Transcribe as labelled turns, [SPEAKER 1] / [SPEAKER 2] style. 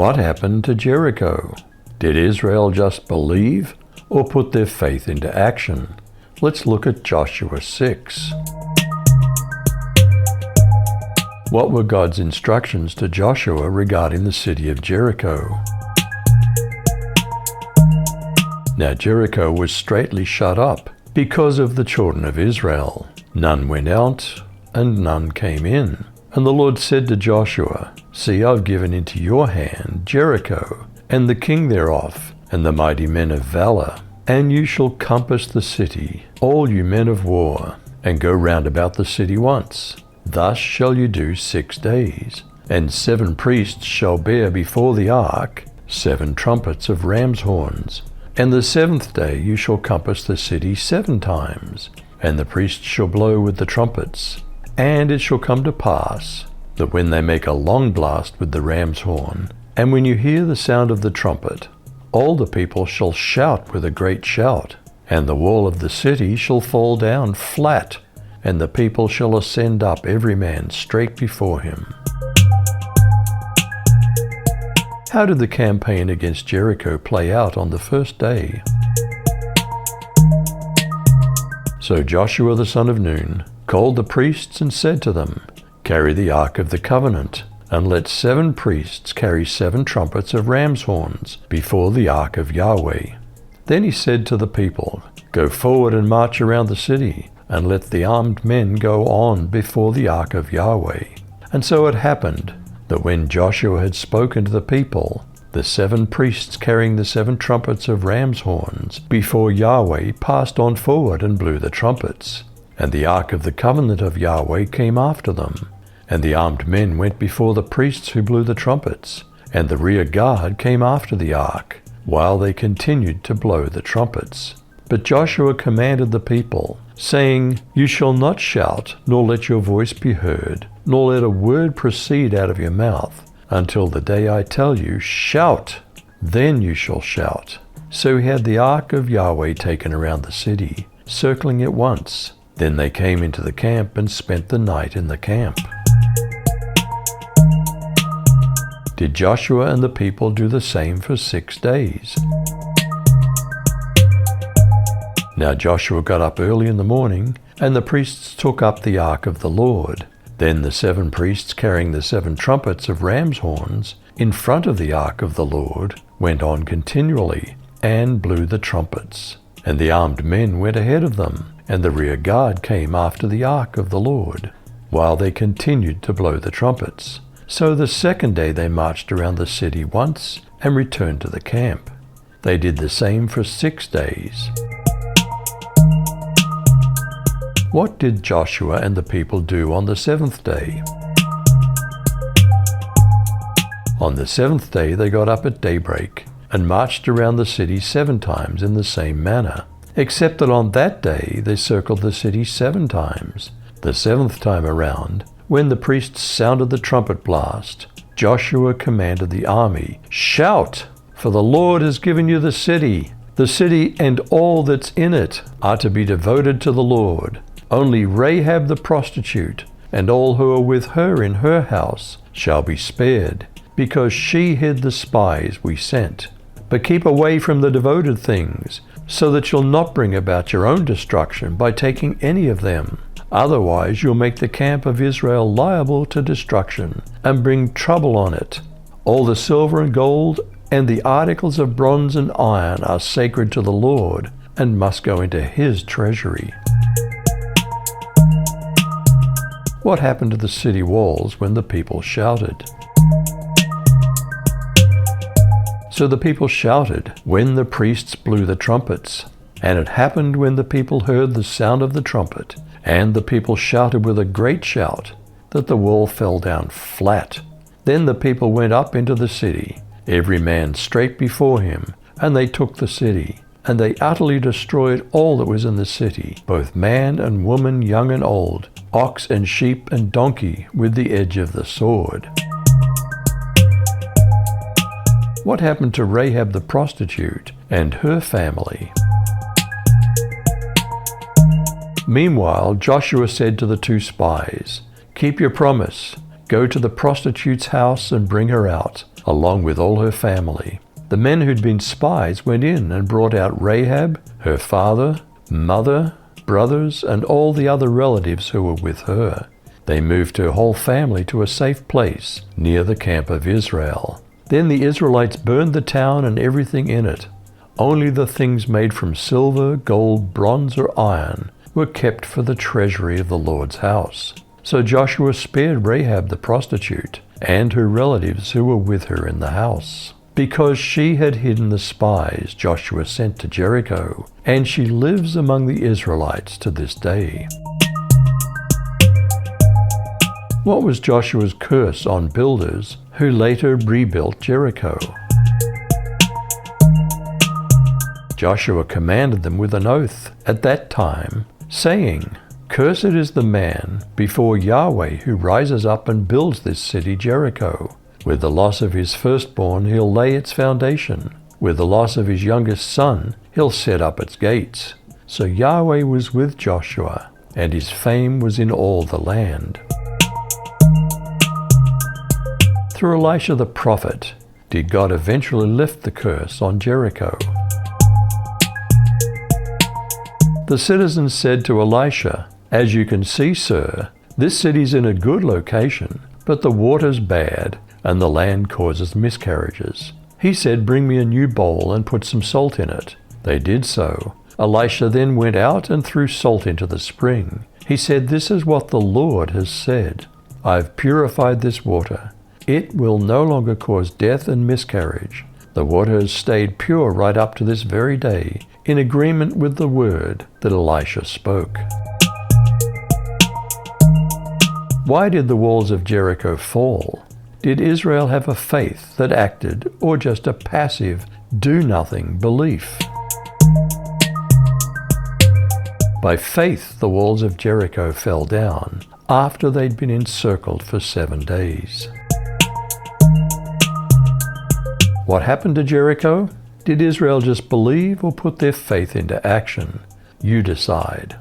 [SPEAKER 1] What happened to Jericho? Did Israel just believe or put their faith into action? Let's look at Joshua 6. What were God's instructions to Joshua regarding the city of Jericho? Now Jericho was straitly shut up because of the children of Israel. None went out, and none came in. And the Lord said to Joshua, See, I've given into your hand Jericho, and the king thereof, and the mighty men of valor. And you shall compass the city, all you men of war, and go round about the city once. Thus shall you do 6 days. And 7 priests shall bear before the ark 7 trumpets of ram's horns. And the 7th day you shall compass the city 7 times, and the priests shall blow with the trumpets. And it shall come to pass, that when they make a long blast with the ram's horn, and when you hear the sound of the trumpet, all the people shall shout with a great shout, and the wall of the city shall fall down flat, and the people shall ascend up every man straight before him. How did the campaign against Jericho play out on the first day? So Joshua the son of Nun called the priests and said to them, Carry the ark of the covenant, and let 7 priests carry 7 trumpets of ram's horns before the ark of Yahweh. Then he said to the people, Go forward and march around the city, and let the armed men go on before the ark of Yahweh. And so it happened that when Joshua had spoken to the people, the 7 priests carrying the 7 trumpets of ram's horns before Yahweh passed on forward and blew the trumpets. And the ark of the covenant of Yahweh came after them. And the armed men went before the priests who blew the trumpets. And the rear guard came after the ark, while they continued to blow the trumpets. But Joshua commanded the people, saying, You shall not shout, nor let your voice be heard, nor let a word proceed out of your mouth, until the day I tell you, Shout! Then you shall shout. So he had the ark of Yahweh taken around the city, circling it once. Then they came into the camp and spent the night in the camp. Did Joshua and the people do the same for 6 days? Now Joshua got up early in the morning, and the priests took up the ark of the Lord. Then the 7 priests carrying the 7 trumpets of ram's horns in front of the ark of the Lord went on continually, and blew the trumpets. And the armed men went ahead of them, and the rear guard came after the ark of the Lord, while they continued to blow the trumpets. So the 2nd day they marched around the city once, and returned to the camp. They did the same for 6 days. What did Joshua and the people do on the 7th day? On the 7th day they got up at daybreak, and marched around the city 7 times in the same manner, except that on that day they circled the city 7 times. The 7th time around, when the priests sounded the trumpet blast, Joshua commanded the army, Shout! For the Lord has given you the city. The city and all that's in it are to be devoted to the Lord. Only Rahab the prostitute and all who are with her in her house shall be spared, because she hid the spies we sent. But keep away from the devoted things, so that you'll not bring about your own destruction by taking any of them. Otherwise you'll make the camp of Israel liable to destruction, and bring trouble on it. All the silver and gold and the articles of bronze and iron are sacred to the Lord, and must go into his treasury. What happened to the city walls when the people shouted? So the people shouted when the priests blew the trumpets. And it happened when the people heard the sound of the trumpet, and the people shouted with a great shout, that the wall fell down flat. Then the people went up into the city, every man straight before him, and they took the city. And they utterly destroyed all that was in the city, both man and woman, young and old, ox and sheep and donkey, with the edge of the sword. What happened to Rahab the prostitute and her family? Meanwhile, Joshua said to the 2 spies, Keep your promise. Go to the prostitute's house and bring her out, along with all her family." The men who'd been spies went in and brought out Rahab, her father, mother, brothers, and all the other relatives who were with her. They moved her whole family to a safe place near the camp of Israel. Then the Israelites burned the town and everything in it. Only the things made from silver, gold, bronze, or iron were kept for the treasury of the Lord's house. So Joshua spared Rahab the prostitute and her relatives who were with her in the house, because she had hidden the spies Joshua sent to Jericho, and she lives among the Israelites to this day. What was Joshua's curse on builders who later rebuilt Jericho? Joshua commanded them with an oath at that time, saying, "Cursed is the man before Yahweh who rises up and builds this city Jericho. With the loss of his firstborn he'll lay its foundation. With the loss of his youngest son he'll set up its gates." So Yahweh was with Joshua, and his fame was in all the land. Through Elisha the prophet, did God eventually lift the curse on Jericho. The citizens said to Elisha, "As you can see, sir, this city's in a good location, but the water's bad, and the land causes miscarriages." He said, "Bring me a new bowl and put some salt in it." They did so. Elisha then went out and threw salt into the spring. He said, "This is what the Lord has said. I've purified this water. It will no longer cause death and miscarriage." The water has stayed pure right up to this very day, in agreement with the word that Elisha spoke. Why did the walls of Jericho fall? Did Israel have a faith that acted, or just a passive, do-nothing belief? By faith, the walls of Jericho fell down after they'd been encircled for 7 days. What happened to Jericho? Did Israel just believe or put their faith into action? You decide.